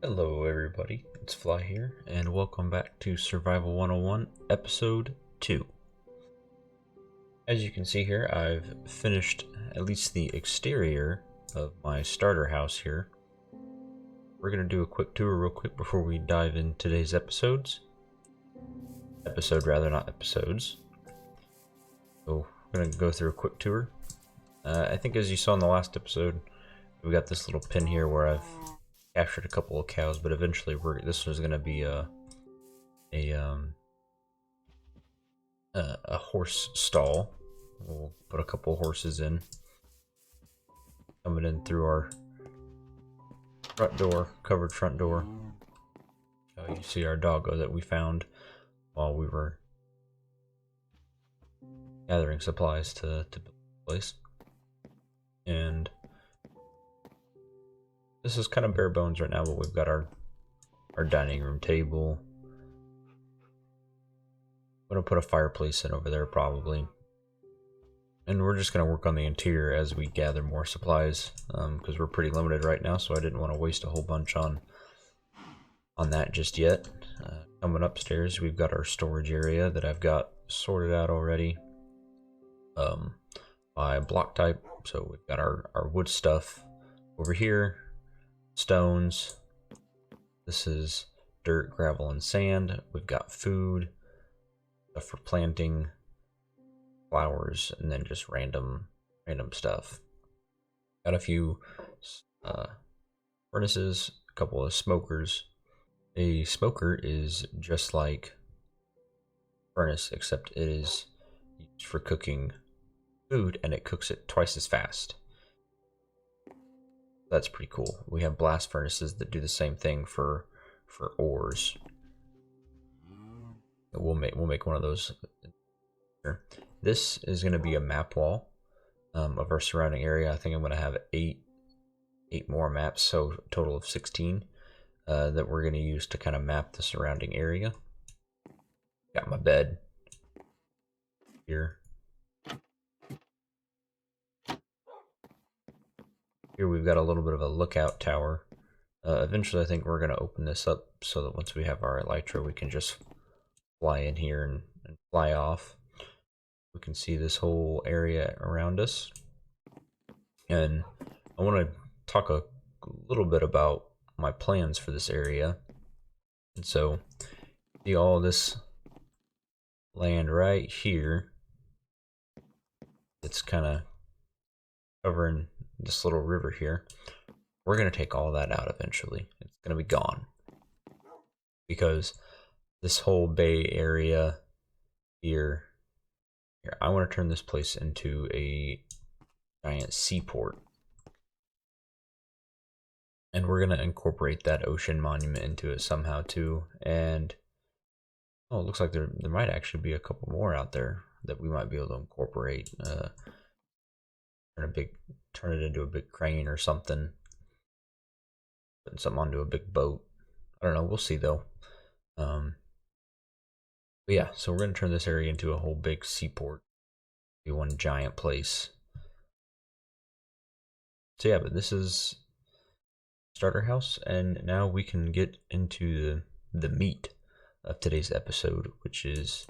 Hello everybody, it's Fly here, and welcome back to Survival 101, Episode 2. As you can see here, I've finished at least the exterior of my starter house here. We're going to do a quick tour real quick before we dive in today's episodes. Not episodes. So we're going to go through a quick tour. I think as you saw in the last episode, we got this little pin here where I've captured a couple of cows, but eventually this was going to be a horse stall. We'll put a couple of horses in, coming in through our front door, covered front door. You see our doggo that we found while we were gathering supplies to build the place. And this is kind of bare bones right now, but we've got our dining room table. I'm gonna put a fireplace in over there probably. And we're just going to work on the interior as we gather more supplies, because we're pretty limited right now, so I didn't want to waste a whole bunch on that just yet. Coming upstairs, we've got our storage area that I've got sorted out already by block type. So we've got our wood stuff over here, stones. This is dirt, gravel, and sand. We've got food, stuff for planting, flowers, and then just random stuff. Got a few furnaces, a couple of smokers. A smoker is just like furnace, except it is used for cooking food and it cooks it twice as fast. That's pretty cool. We have blast furnaces that do the same thing for ores. We'll make one of those. This is going to be a map wall of our surrounding area. I think I'm going to have eight more maps, so a total of 16 that we're going to use to kind of map the surrounding area. Got my bed here. Here we've got a little bit of a lookout tower. Eventually I think we're going to open this up so that once we have our elytra we can just fly in here and fly off. We can see this whole area around us. And I want to talk a little bit about my plans for this area. And so, see all this land right here. It's kind of covering this little river here. We're going to take all that out eventually. It's going to be gone. Because this whole bay area here, I want to turn this place into a giant seaport. And we're going to incorporate that ocean monument into it somehow too. And oh, it looks like there might actually be a couple more out there that we might be able to incorporate. Turn it into a big crane or something. Putting something onto a big boat. I don't know, we'll see though. But yeah, so we're going to turn this area into a whole big seaport. Be one giant place. So yeah, but this is starter house, and now we can get into the meat of today's episode, which is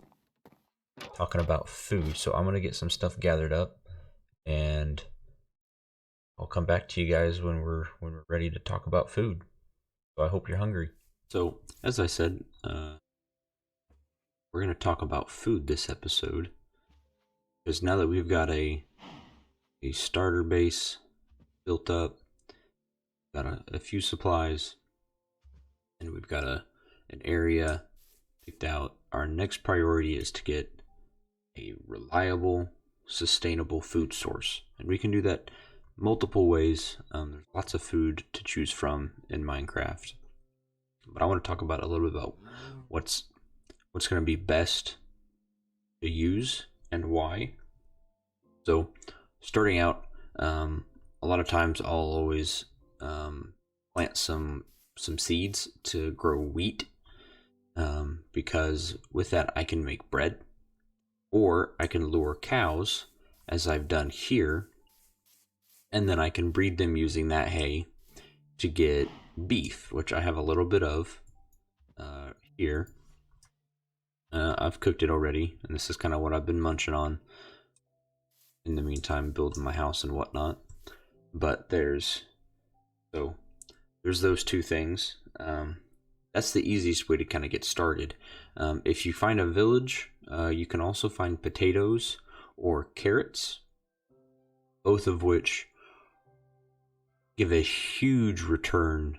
talking about food. So I'm going to get some stuff gathered up, and I'll come back to you guys when we're ready to talk about food. So I hope you're hungry. So as I said, we're going to talk about food this episode, because now that we've got a starter base built up, got a few supplies, and we've got an area picked out, our next priority is to get a reliable, sustainable food source. And we can do that multiple ways. There's lots of food to choose from in Minecraft. But I want to talk about a little bit about what's going to be best to use and why. So starting out, a lot of times I'll always plant some seeds to grow wheat, because with that I can make bread, or I can lure cows as I've done here, and then I can breed them using that hay to get beef, which I have a little bit of here. I've cooked it already, and this is kind of what I've been munching on in the meantime, building my house and whatnot. But there's those two things. That's the easiest way to kind of get started. If you find a village, you can also find potatoes or carrots, both of which give a huge return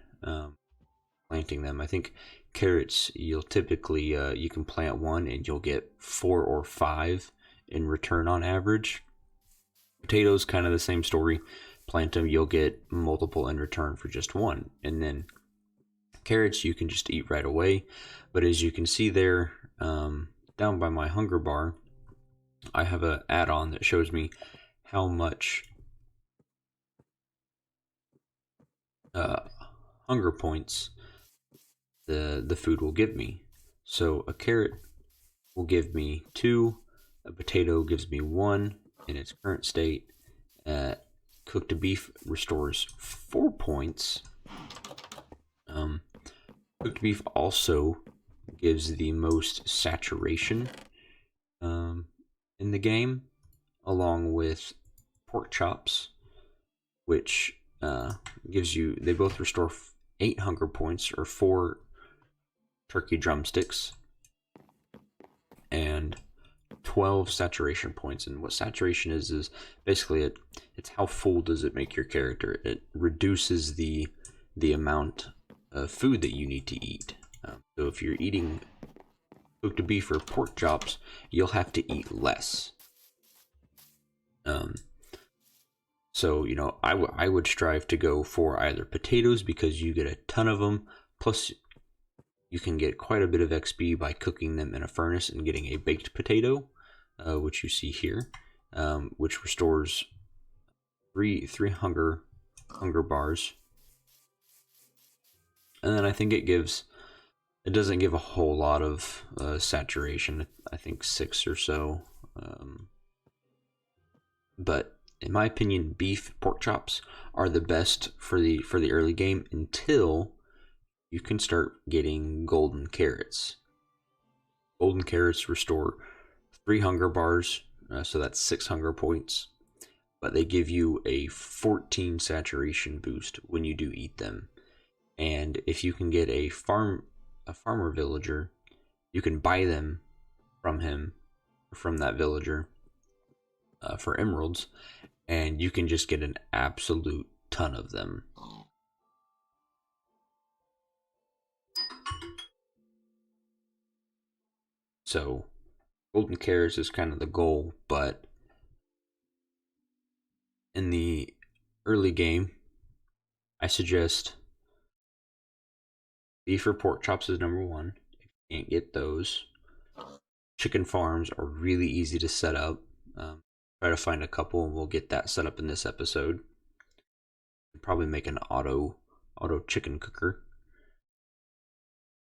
planting them. I think carrots, you'll typically you can plant one and you'll get 4 or 5 in return on average. Potatoes, kind of the same story. Plant them, you'll get multiple in return for just one. And then carrots you can just eat right away. But as you can see there, down by my hunger bar, I have an add-on that shows me how much hunger points the food will give me. So a carrot will give me 2, a potato gives me 1 in its current state. Cooked beef restores 4 points. Cooked beef also gives the most saturation in the game, along with pork chops, which gives you, they both restore 8 hunger points or 4 turkey drumsticks and 12 saturation points. And what saturation is basically it's how full does it make your character. It reduces the amount of food that you need to eat. So if you're eating cooked beef or pork chops, you'll have to eat less. So, you know, I would strive to go for either potatoes because you get a ton of them, plus you can get quite a bit of XP by cooking them in a furnace and getting a baked potato, which you see here, which restores three hunger bars. And then I think it doesn't give a whole lot of saturation. I think 6 or so. But in my opinion, beef pork chops are the best for the early game until you can start getting golden carrots. Golden carrots restore 3 hunger bars, so that's 6 hunger points. But they give you a 14 saturation boost when you do eat them. And if you can get a farmer villager, you can buy them from him, from that villager, for emeralds, and you can just get an absolute ton of them. So golden carrots is kind of the goal, but in the early game, I suggest beef or pork chops is number 1. If you can't get those, chicken farms are really easy to set up. Try to find a couple and we'll get that set up in this episode. Probably make an auto chicken cooker.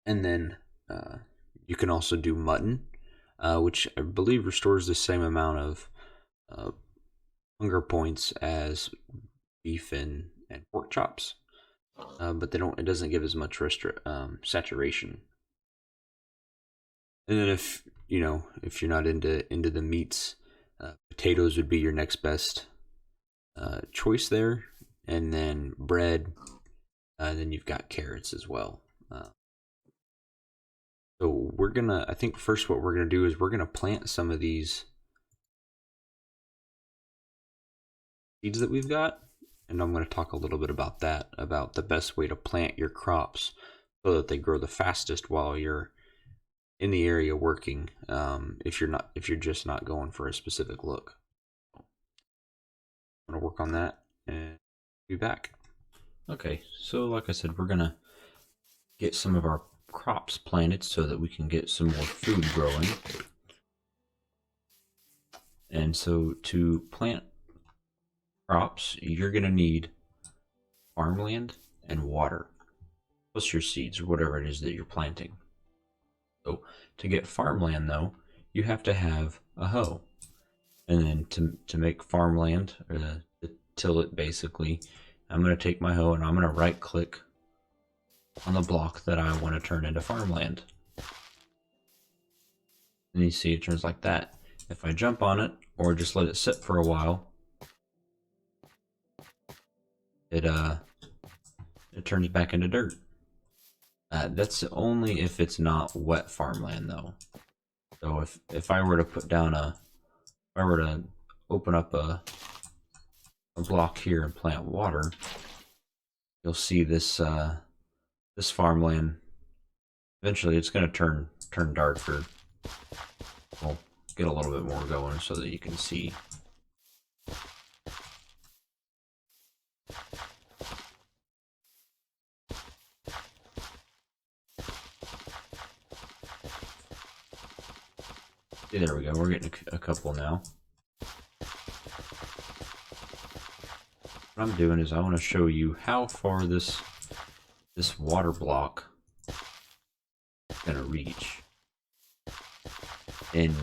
And then you can also do mutton, which I believe restores the same amount of hunger points as beef and pork chops. But it doesn't give as much saturation. And then if you're not into the meats, potatoes would be your next best choice there, and then bread, and then you've got carrots as well. So I think first what we're gonna do is we're gonna plant some of these seeds that we've got, and I'm gonna talk a little bit about that, about the best way to plant your crops so that they grow the fastest while you're in the area working, if you're just not going for a specific look. I'm gonna work on that and be back. Okay, so like I said, we're gonna get some of our crops planted so that we can get some more food growing. And so to plant crops, you're gonna need farmland and water, plus your seeds or whatever it is that you're planting. So to get farmland, though, you have to have a hoe. And then to make farmland, or to till it basically, I'm going to take my hoe and I'm going to right click on the block that I want to turn into farmland. And you see it turns like that. If I jump on it or just let it sit for a while, it turns back into dirt. That's only if it's not wet farmland though. So if I were to put down if I were to open up a block here and plant water, you'll see this this farmland. Eventually, it's going to turn darker. We'll get a little bit more going so that you can see. See, there we go. We're getting a couple now. What I'm doing is I want to show you how far this water block is going to reach in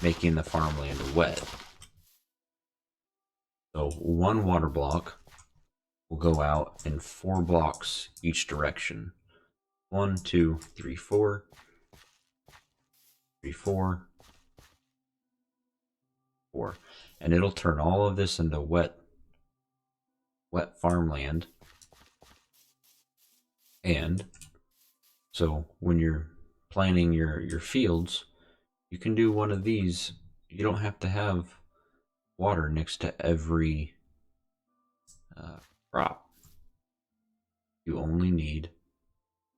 making the farmland wet. So one water block will go out in 4 blocks each direction. 1, 2, 3, 4. 3, 4. 4. And it'll turn all of this into wet farmland. And so when you're planting your fields, you can do one of these. You don't have to have water next to every crop. You only need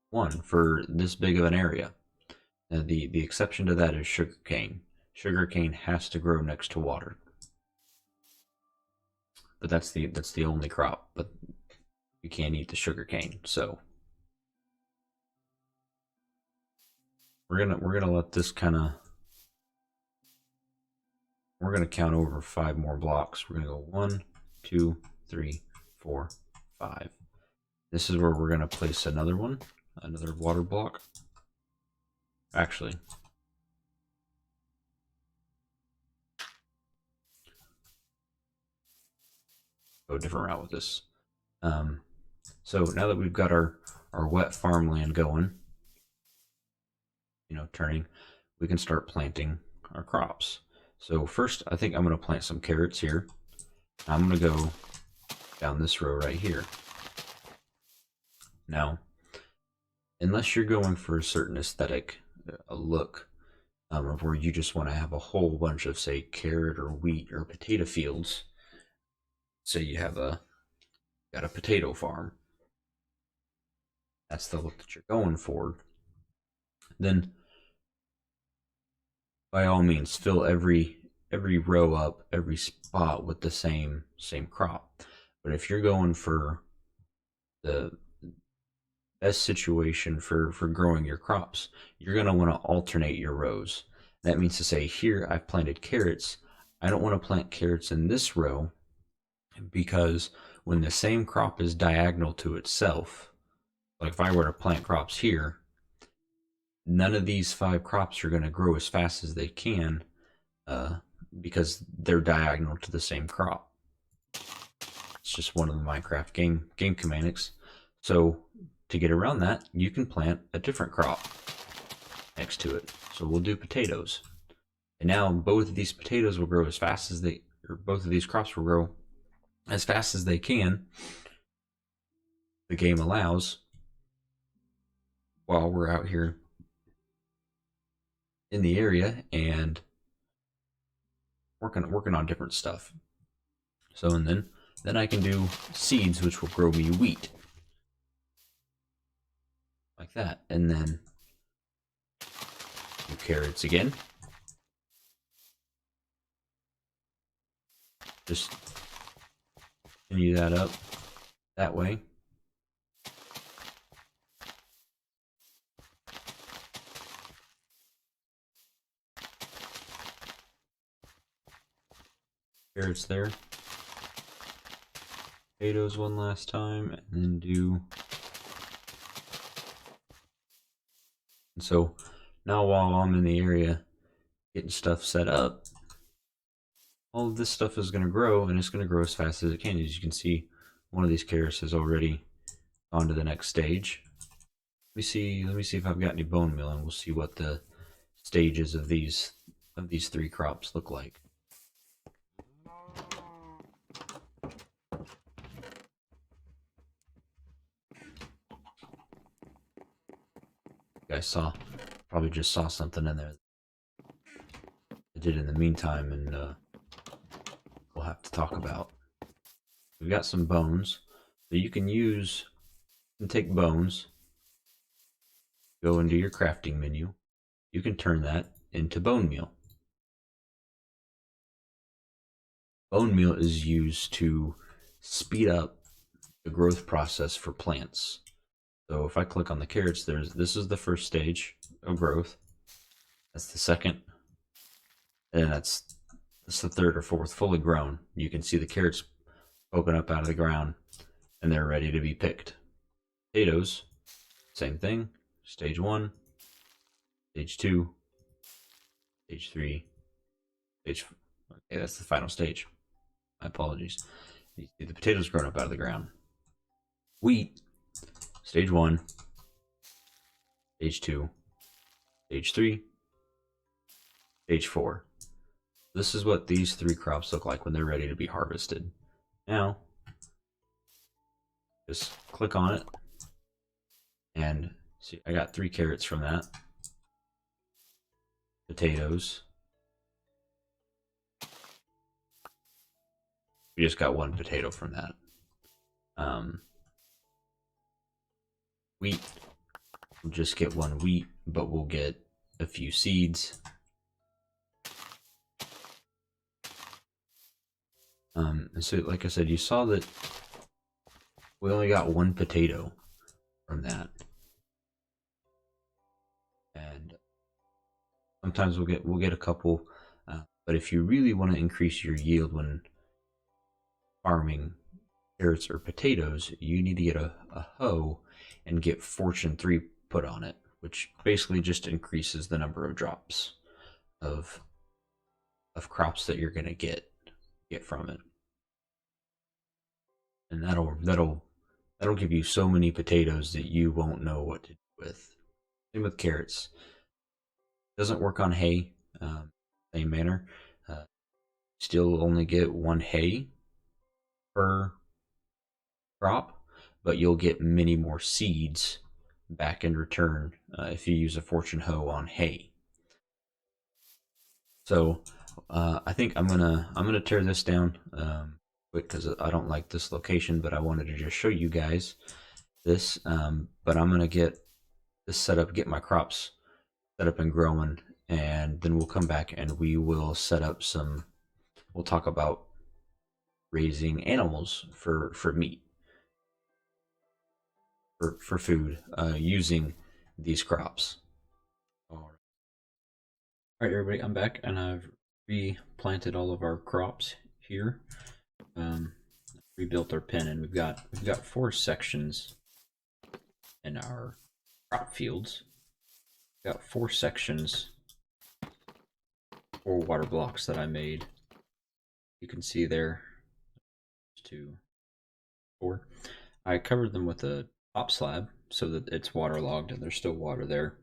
one for this big of an area. And the exception to that is sugarcane. Sugarcane has to grow next to water. But that's the only crop. But you can't eat the sugarcane, so we're gonna let this we're gonna count over 5 more blocks. We're gonna go 1, 2, 3, 4, 5. This is where we're gonna place another water block. Actually, go a different route with this. So now that we've got our wet farmland going, turning, we can start planting our crops. So first, I think I'm going to plant some carrots here. I'm going to go down this row right here. Now, unless you're going for a certain aesthetic, a look, of where you just want to have a whole bunch of, say, carrot or wheat or potato fields. Say you have got a potato farm. That's the look that you're going for. Then, by all means, fill every row up, every spot with the same crop. But if you're going for the best situation for growing your crops, you're going to want to alternate your rows. That means to say, here I've planted carrots. I don't want to plant carrots in this row, because when the same crop is diagonal to itself, like if I were to plant crops here, none of these 5 crops are going to grow as fast as they can, because they're diagonal to the same crop. It's just one of the Minecraft game mechanics. So to get around that, you can plant a different crop next to it. So we'll do potatoes. And now both of these potatoes will grow as fast as both of these crops will grow as fast as they can, the game allows, while we're out here in the area and working on different stuff. So, and then I can do seeds, which will grow me wheat, like that, and then do carrots again. Just continue that up that way. Carrots there. Potatoes one last time, and then do. And so now while I'm in the area getting stuff set up, all of this stuff is going to grow, and it's going to grow as fast as it can. As you can see, one of these carrots has already On to the next stage. Let me see if I've got any bone meal, and we'll see what the stages of these three crops look like. You guys probably just saw something in there I did in the meantime, and we'll have to talk about. We've got some bones, so you can take bones, go into your crafting menu, you can turn that into bone meal. Bone meal is used to speed up the growth process for plants. So if I click on the carrots, this is the first stage of growth. That's the second, and that's the third or fourth, fully grown. You can see the carrots poking up out of the ground, and they're ready to be picked. Potatoes, same thing. Stage 1, stage 2, stage 3, stage 4. Okay, that's the final stage. My apologies. You see the potatoes growing up out of the ground. Wheat, stage 1, stage 2, stage 3, stage 4. This is what these three crops look like when they're ready to be harvested. Now, just click on it, and see, I got 3 carrots from that. Potatoes. We just got 1 potato from that. Wheat, we'll just get 1 wheat, but we'll get a few seeds. And so, like I said, you saw that we only got 1 potato from that. And sometimes we'll get a couple, but if you really want to increase your yield when farming carrots or potatoes, you need to get a hoe and get Fortune 3 put on it, which basically just increases the number of drops of crops that you're gonna get from it. And that'll give you so many potatoes that you won't know what to do with. Same with carrots. Doesn't work on hay. Same manner. Still only get 1 hay per crop, but you'll get many more seeds back in return if you use a fortune hoe on hay. So I think I'm gonna tear this down quick because I don't like this location, but I wanted to just show you guys this. But I'm gonna get this set up, get my crops set up and growing, and then we'll come back and we will set up some. We'll talk about raising animals for meat, for food, using these crops. All right, everybody, I'm back, and I've replanted all of our crops here. Rebuilt our pen, and we've got 4 sections in our crop fields. We've got 4 sections, 4 water blocks that I made. You can see there, 2, 4. I covered them with a top slab so that it's waterlogged and there's still water there.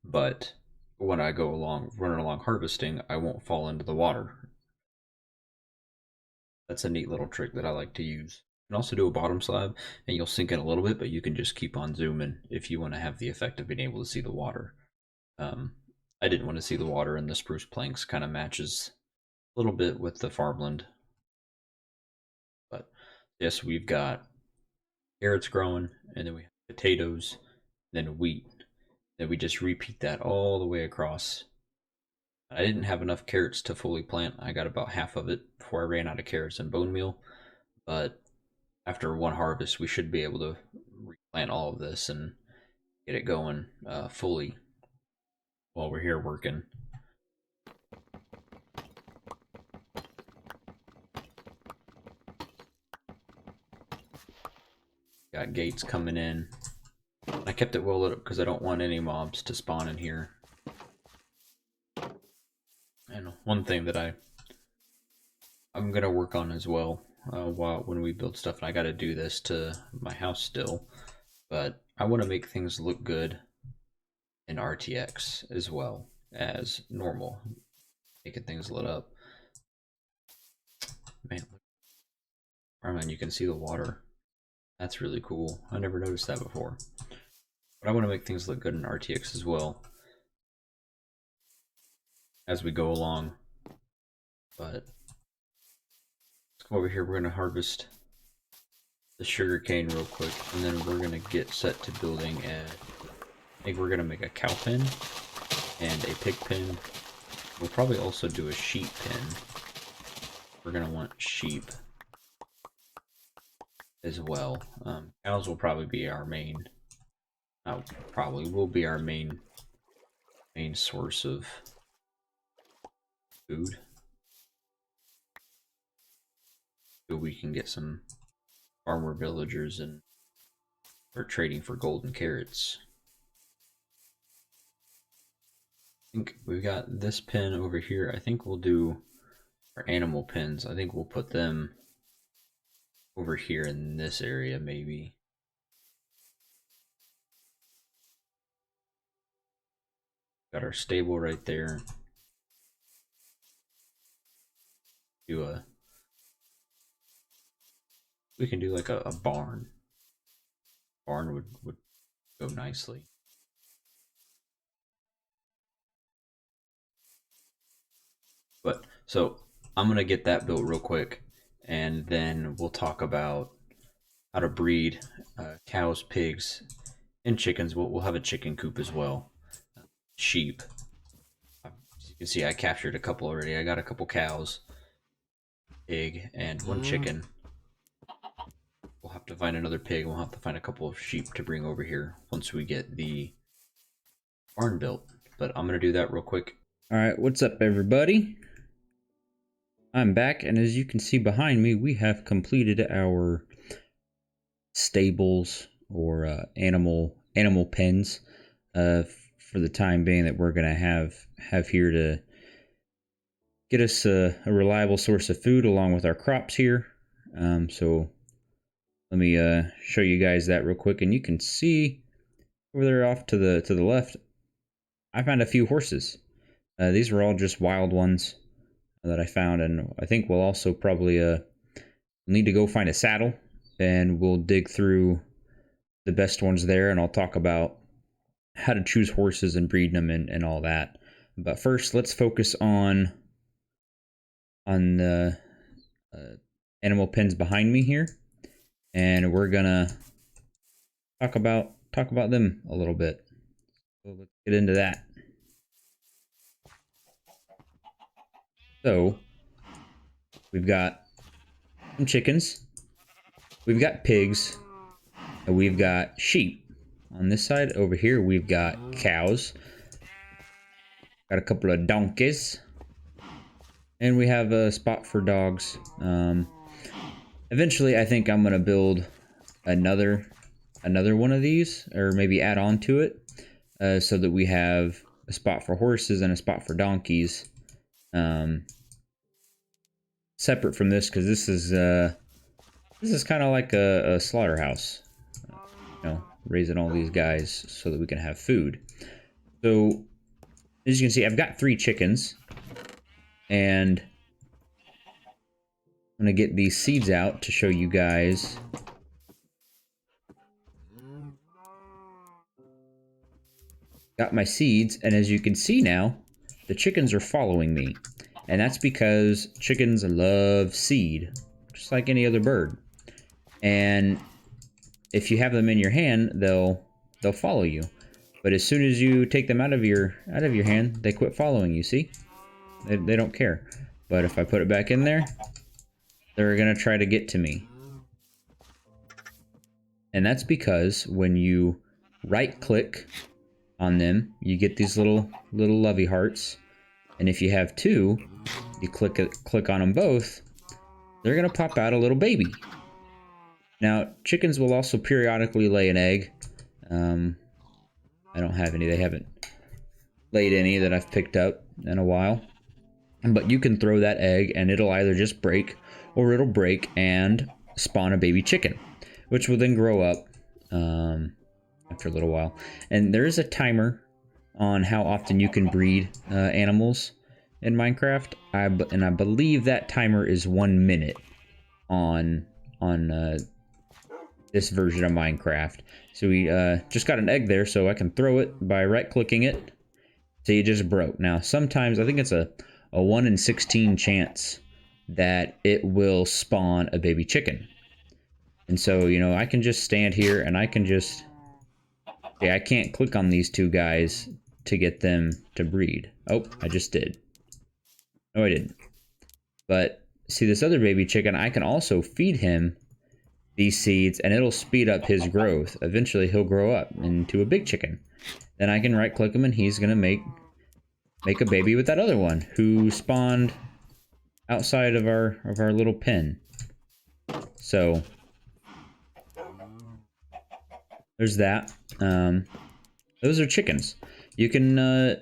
But when I go running along harvesting, I won't fall into the water. That's a neat little trick that I like to use. You can also do a bottom slab and you'll sink in a little bit, but you can just keep on zooming if you want to have the effect of being able to see the water. I didn't want to see the water, and the spruce planks kind of matches a little bit with the farmland. But yes, we've got carrots growing, and then we have potatoes, then wheat. Then we just repeat that all the way across. I didn't have enough carrots to fully plant. I got about half of it before I ran out of carrots and bone meal. But after 1 harvest, we should be able to replant all of this and get it going fully while we're here working. Got gates coming in. I kept it well lit up because I don't want any mobs to spawn in here. And one thing that I I'm gonna work on as well when we build stuff, and I got to do this to my house still. But I want to make things look good in RTX as well as normal, making things lit up. Man, Armin, you can see the water. That's really cool. I never noticed that before. But I want to make things look good in RTX as well as we go along. But let's go over here. We're going to harvest the sugar cane real quick, and then we're going to get set to building I think we're going to make a cow pen and a pig pen. We'll probably also do a sheep pen. We're going to want sheep as well. Cows will probably be our main, probably will be our main source of food. So we can get some farmer villagers and start trading for golden carrots. I think we've got this pen over here. I think we'll do our animal pens. I think we'll put them over here in this area, maybe. Got our stable right there. We can do like a barn. Barn would go nicely. But so I'm gonna get that built real quick, and then we'll talk about how to breed cows, pigs, and chickens. We'll have a chicken coop as well. Sheep. As you can see, I captured a couple already. I got a couple cows, pig, and one chicken. We'll have to find another pig. We'll have to find a couple of sheep to bring over here once we get the barn built. But I'm gonna do that real quick. All right, what's up, everybody? I'm back, and as you can see behind me, we have completed our stables or animal pens for the time being that we're gonna have here to get us a reliable source of food along with our crops here. So let me show you guys that real quick, and you can see over there off to the left, I found a few horses. These were all just wild ones that I found, and I think we'll also probably need to go find a saddle, and we'll dig through the best ones there, and I'll talk about how to choose horses and breed them and all that. But first, let's focus on the animal pens behind me here, and we're gonna talk about them a little bit. So let's get into that. So we've got some chickens, we've got pigs, and we've got sheep. On this side over here, we've got cows, got a couple of donkeys, and we have a spot for dogs. Eventually, I think I'm gonna build another one of these, or maybe add on to it, so that we have a spot for horses and a spot for donkeys. Separate from this, because this is kind of like a slaughterhouse, raising all these guys so that we can have food. So as you can see, I've got 3 chickens, and I'm gonna get these seeds out to show you guys. Got my seeds, and as you can see now, the chickens are following me. And that's because chickens love seed, just like any other bird. And if you have them in your hand, they'll follow you. But as soon as you take them out of your hand, they quit following you, see? They don't care. But if I put it back in there, they're gonna try to get to me. And that's because when you right-click on them, you get these little lovey hearts. And if you have 2, you click on them both, they're gonna pop out a little baby. Now, chickens will also periodically lay an egg. I don't have any. They haven't laid any that I've picked up in a while. But you can throw that egg and it'll either just break, or it'll break and spawn a baby chicken, which will then grow up after a little while. And there is a timer on how often you can breed animals in Minecraft. And I believe that timer is 1 minute on this version of Minecraft. So we just got an egg there, so I can throw it by right-clicking it. See, it just broke. Now, sometimes I think it's a 1 in 16 chance that it will spawn a baby chicken. And so, you know, I can just stand here and I can just... Yeah, I can't click on these two guys to get them to breed. Oh, I just did. No, I didn't. But see, this other baby chicken, I can also feed him these seeds and it'll speed up his growth. Eventually, he'll grow up into a big chicken. Then I can right-click him and he's going to make a baby with that other one who spawned outside of our little pen. So there's that. Those are chickens. You can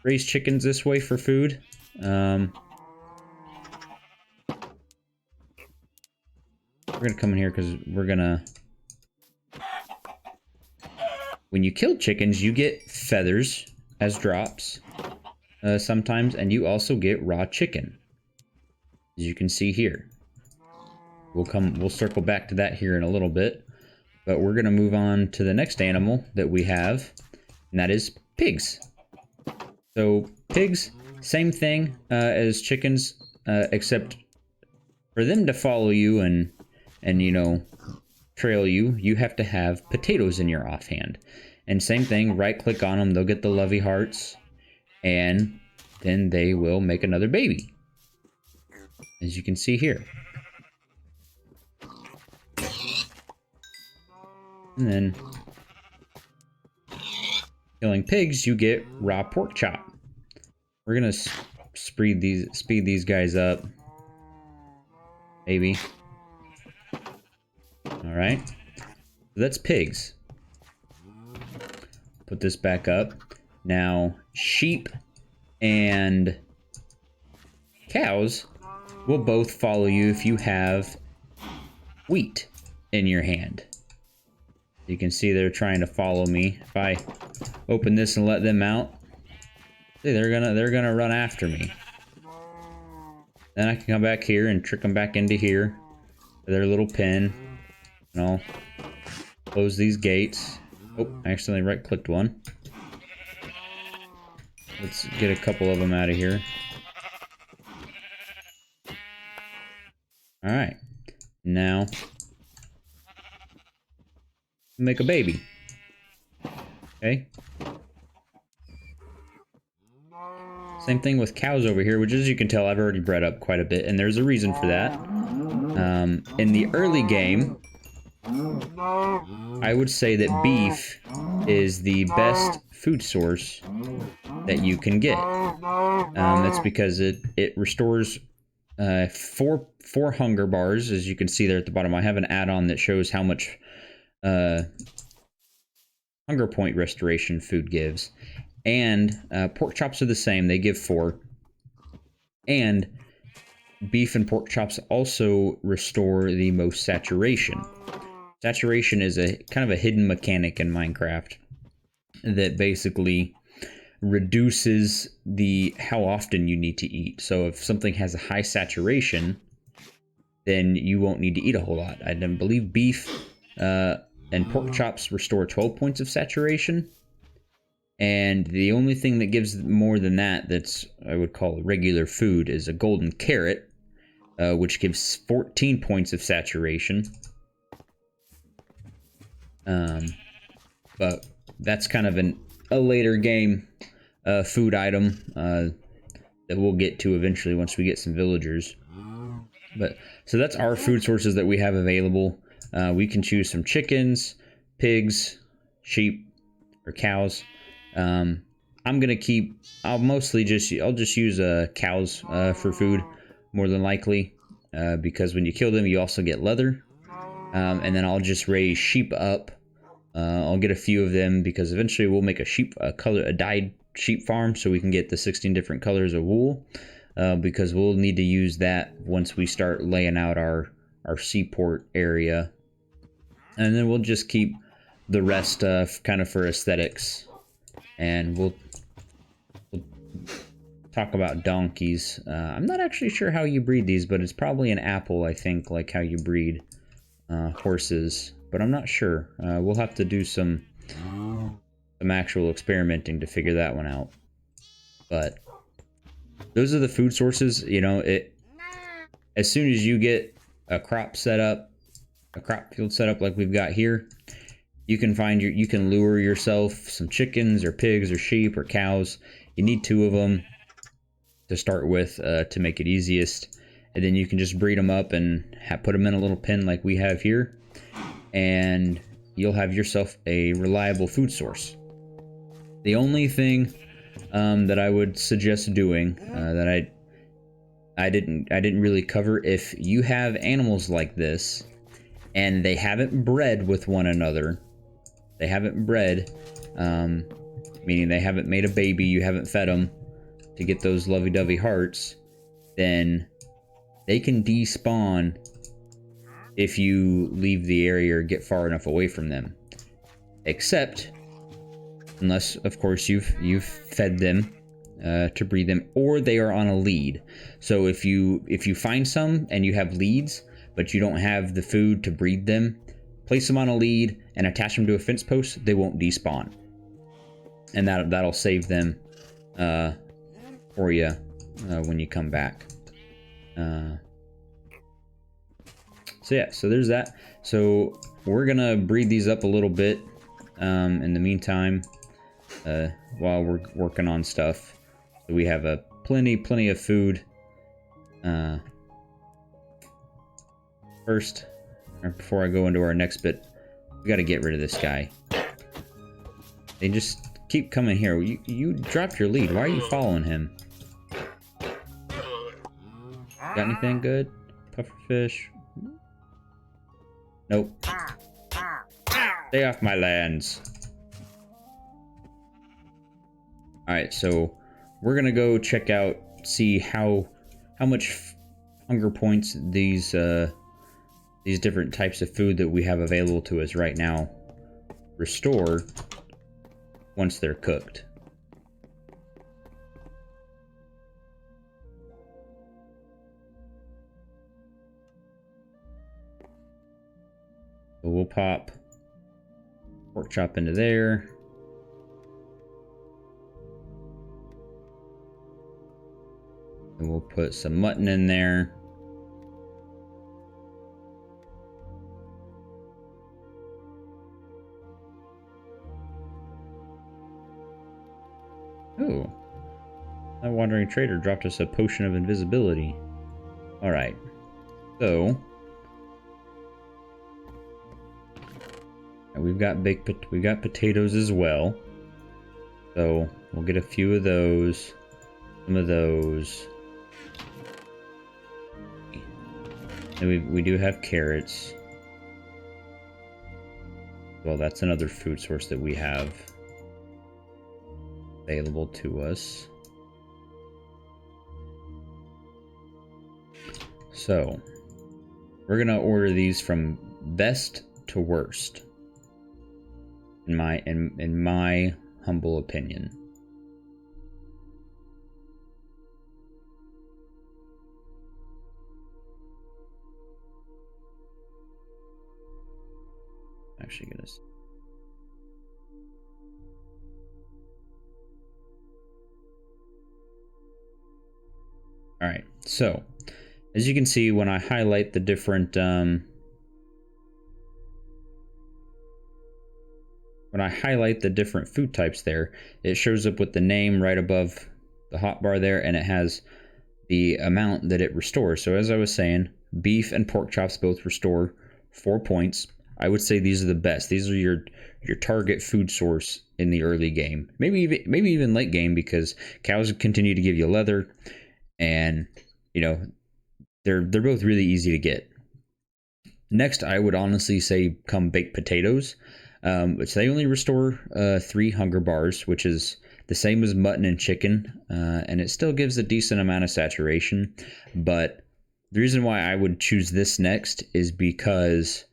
raise chickens this way for food. We're gonna come in here because we're gonna... When you kill chickens, you get feathers as drops sometimes, and you also get raw chicken, as you can see here. We'll circle back to that here in a little bit, but we're gonna move on to the next animal that we have, and that is pigs. So pigs, same thing as chickens, except for them to follow you and you know, trail you, you have to have potatoes in your offhand. And same thing, right click on them, they'll get the lovey hearts, and then they will make another baby, as you can see here. And then killing pigs, you get raw pork chop. We're gonna speed these guys up, maybe. All right, so that's pigs. Put this back up. Now, sheep and cows will both follow you if you have wheat in your hand. You can see they're trying to follow me. If I open this and let them out, see, they're gonna run after me. Then I can come back here and trick them back into here, their little pen, and I'll close these gates. Oh, I accidentally right-clicked one. Let's get a couple of them out of here. Alright. Now, make a baby. Okay. Same thing with cows over here, which as you can tell, I've already bred up quite a bit, and there's a reason for that. In the early game, I would say that beef is the best food source that you can get. That's because it restores four hunger bars, as you can see there at the bottom. I have an add-on that shows how much hunger point restoration food gives. And pork chops are the same, they give 4. And beef and pork chops also restore the most saturation. Saturation is a kind of a hidden mechanic in Minecraft that basically reduces how often you need to eat. So if something has a high saturation, then you won't need to eat a whole lot. I believe beef and pork chops restore 12 points of saturation. And the only thing that gives more than that, that's I would call regular food, is a golden carrot, which gives 14 points of saturation. But that's kind of a later game food item that we'll get to eventually once we get some villagers. But so that's our food sources that we have available. We can choose some chickens, pigs, sheep, or cows. I'll just use cows for food more than likely, because when you kill them you also get leather. And then I'll just raise sheep up. I'll get a few of them because eventually we'll make a dyed sheep farm so we can get the 16 different colors of wool, because we'll need to use that once we start laying out our seaport area. And then we'll just keep the rest kind of for aesthetics. And we'll talk about donkeys. I'm not actually sure how you breed these, but it's probably an apple, I think, like how you breed horses. But I'm not sure. We'll have to do some actual experimenting to figure that one out. But those are the food sources. You know, as soon as you get a crop set up, a crop field set up like we've got here, you can lure yourself some chickens or pigs or sheep or cows. You need 2 of them to start with to make it easiest, and then you can just breed them up and put them in a little pen like we have here, and you'll have yourself a reliable food source. The only thing that I would suggest doing that I didn't really cover, if you have animals like this and they haven't bred with one another, meaning they haven't made a baby, you haven't fed them to get those lovey-dovey hearts, then they can despawn if you leave the area or get far enough away from them. Except, unless, of course, you've fed them to breed them, or they are on a lead. So if you find some and you have leads, but you don't have the food to breed them, place them on a lead and attach them to a fence post. They won't despawn, and that'll save them for you when you come back. So yeah, so there's that. So we're gonna breed these up a little bit in the meantime while we're working on stuff. So we have plenty of food. First, or before I go into our next bit, we got to get rid of this guy. They just keep coming here. You dropped your lead. Why are you following him? Got anything good? Pufferfish? Nope. Stay off my lands. Alright, so we're gonna go check out, see how much hunger points these different types of food that we have available to us right now restore once they're cooked. So we'll pop pork chop into there. And we'll put some mutton in there. Ooh. That wandering trader dropped us a potion of invisibility. Alright. So we've got potatoes as well. So we'll get a few of those. Some of those. And we do have carrots. Well, that's another food source that we have available to us. So we're gonna order these from best to worst, in my humble opinion. Actually gonna. All right, so as you can see, when I highlight the different food types there, it shows up with the name right above the hotbar there, and it has the amount that it restores. So as I was saying, beef and pork chops both restore 4 points. I would say these are the best. These are your target food source in the early game. Maybe even late game, because cows continue to give you leather, and you know they're both really easy to get. Next, I would honestly say come baked potatoes, which they only restore 3 hunger bars, which is the same as mutton and chicken, and it still gives a decent amount of saturation. But the reason why I would choose this next is because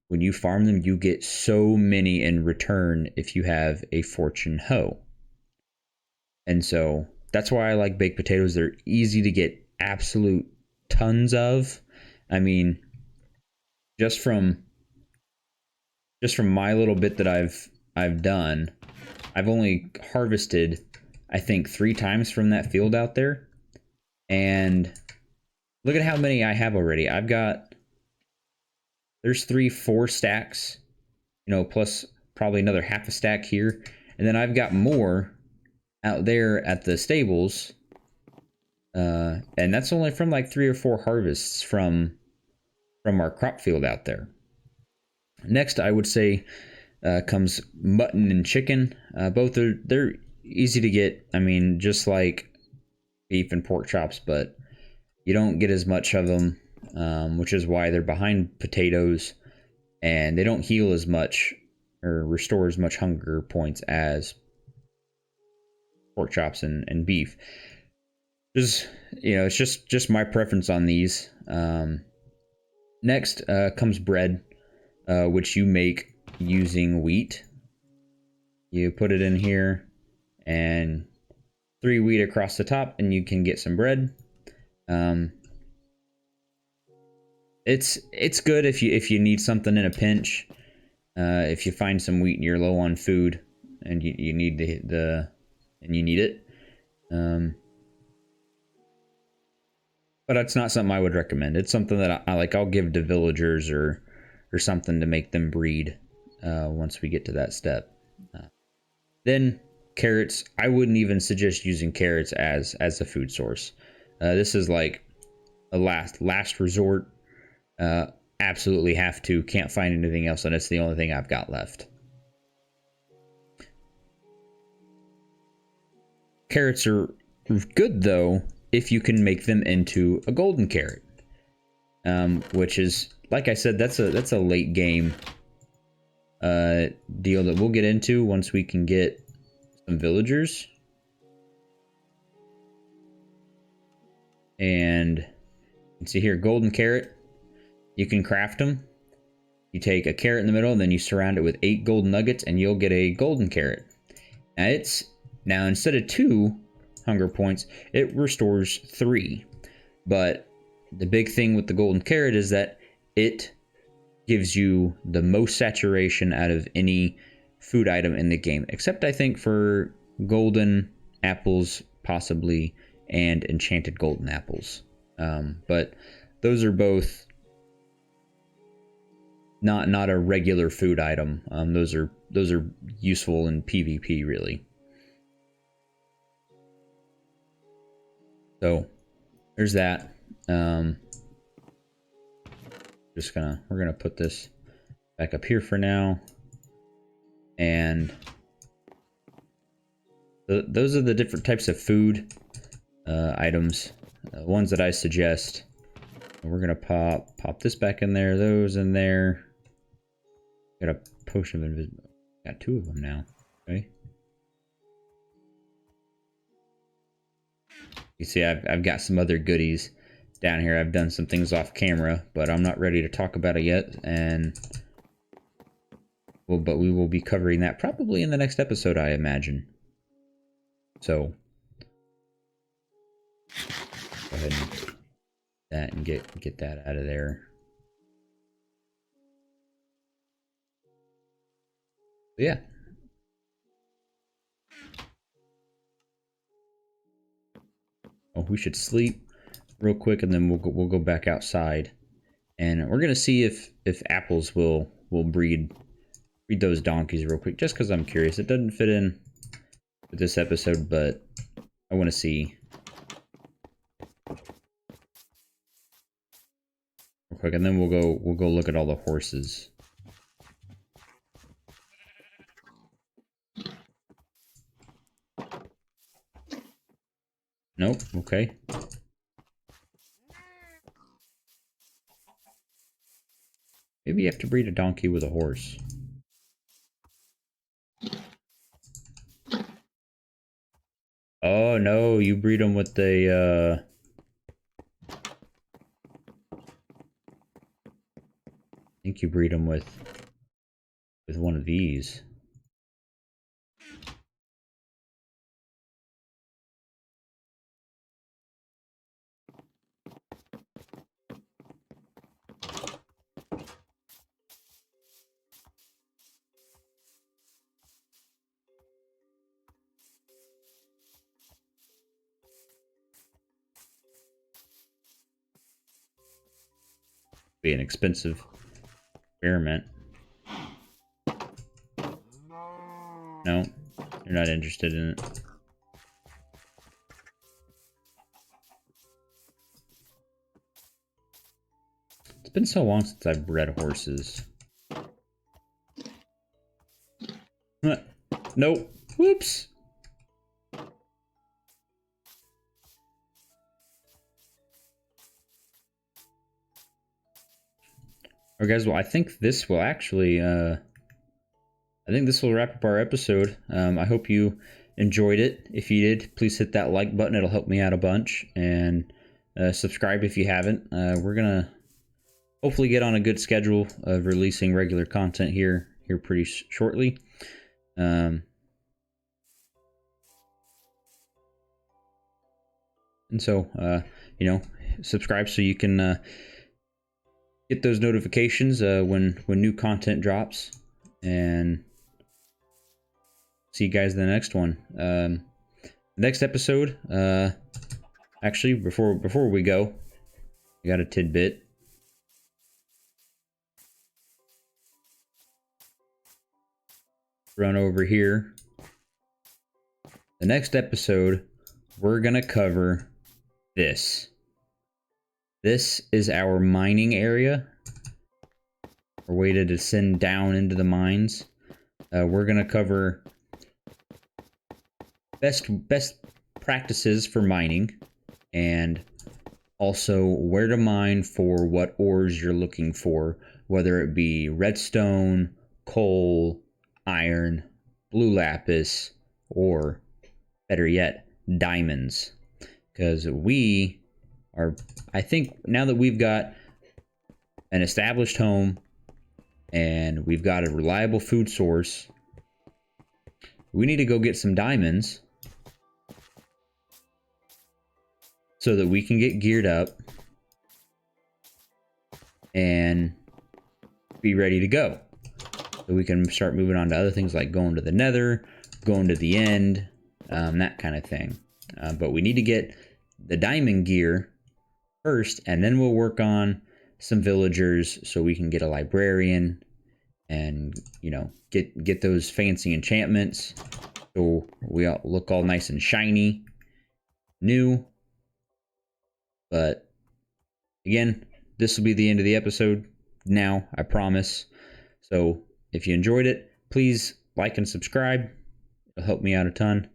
when you farm them, you get so many in return if you have a fortune hoe. And so that's why I like baked potatoes. They're easy to get absolute tons of. I mean, just from my little bit that I've done, I've only harvested, I think, 3 times from that field out there. And look at how many I have already. There's 4 stacks, plus probably another half a stack here. And then I've got more out there at the stables. And that's only from like 3 or 4 harvests from our crop field out there. Next, I would say comes mutton and chicken. Both they're easy to get. I mean, just like beef and pork chops, but you don't get as much of them, which is why they're behind potatoes, and they don't heal as much or restore as much hunger points as pork chops and beef. It's just my preference on these. Next comes bread, which you make using wheat. You put it in here and 3 wheat across the top, and you can get some bread. It's good if you need something in a pinch. If you find some wheat and you're low on food, and you need and you need it. But it's not something I would recommend. It's something that I like. I'll give to villagers or something to make them breed once we get to that step. Then carrots. I wouldn't even suggest using carrots as a food source. This is like a last resort. Absolutely have to. Can't find anything else, and it's the only thing I've got left. Carrots are good though if you can make them into a golden carrot, which is, like I said, that's a late game deal that we'll get into once we can get some villagers. And you can see here, golden carrot. You can craft them. You take a carrot in the middle, and then you surround it with 8 golden nuggets, and you'll get a golden carrot. Now instead of 2 hunger points, it restores 3. But the big thing with the golden carrot is that it gives you the most saturation out of any food item in the game, except I think for golden apples possibly, and enchanted golden apples. But those are both not a regular food item. Those are useful in PvP, really. So there's that. We're gonna put this back up here for now, and those are the different types of food items, ones that I suggest. We're gonna pop this back in there, those in there. Got a potion of invisibility. Got 2 of them now. Okay. You see, I've got some other goodies down here. I've done some things off camera, but I'm not ready to talk about it yet. But we will be covering that probably in the next episode, I imagine. So go ahead and do that and get that out of there. But yeah. Oh, we should sleep real quick, and then we'll go back outside, and we're gonna see if apples will breed those donkeys real quick, just because I'm curious. It doesn't fit in with this episode, but I want to see real quick, and then we'll go look at all the horses. Nope. Okay. Maybe you have to breed a donkey with a horse. no, you breed them with the, I think you breed them with one of these. Be an expensive experiment. No, you're not interested in it. It's been so long since I've bred horses. Nope. Whoops. Alright guys, well I think this will actually, I think this will wrap up our episode. I hope you enjoyed it. If you did, please hit that like button. It'll help me out a bunch. And subscribe if you haven't. We're going to hopefully get on a good schedule of releasing regular content here pretty shortly. And so, you know, subscribe so you can get those notifications when new content drops. And see you guys in the next one. Next episode, actually, before we go, I got a tidbit. Run over here. The next episode, we're gonna cover this. This is our mining area. Our way to descend down into the mines. We're gonna cover best practices for mining, and also where to mine for what ores you're looking for, whether it be redstone, coal, iron, blue lapis, or better yet, diamonds. Because we are, I think now that we've got an established home and we've got a reliable food source, we need to go get some diamonds so that we can get geared up and be ready to go. So we can start moving on to other things like going to the nether, going to the end, that kind of thing. But we need to get the diamond gear first, and then we'll work on some villagers so we can get a librarian and, you know, get those fancy enchantments so we all look all nice and shiny, new. But again, this will be the end of the episode now, I promise. So if you enjoyed it, please like and subscribe. It'll help me out a ton.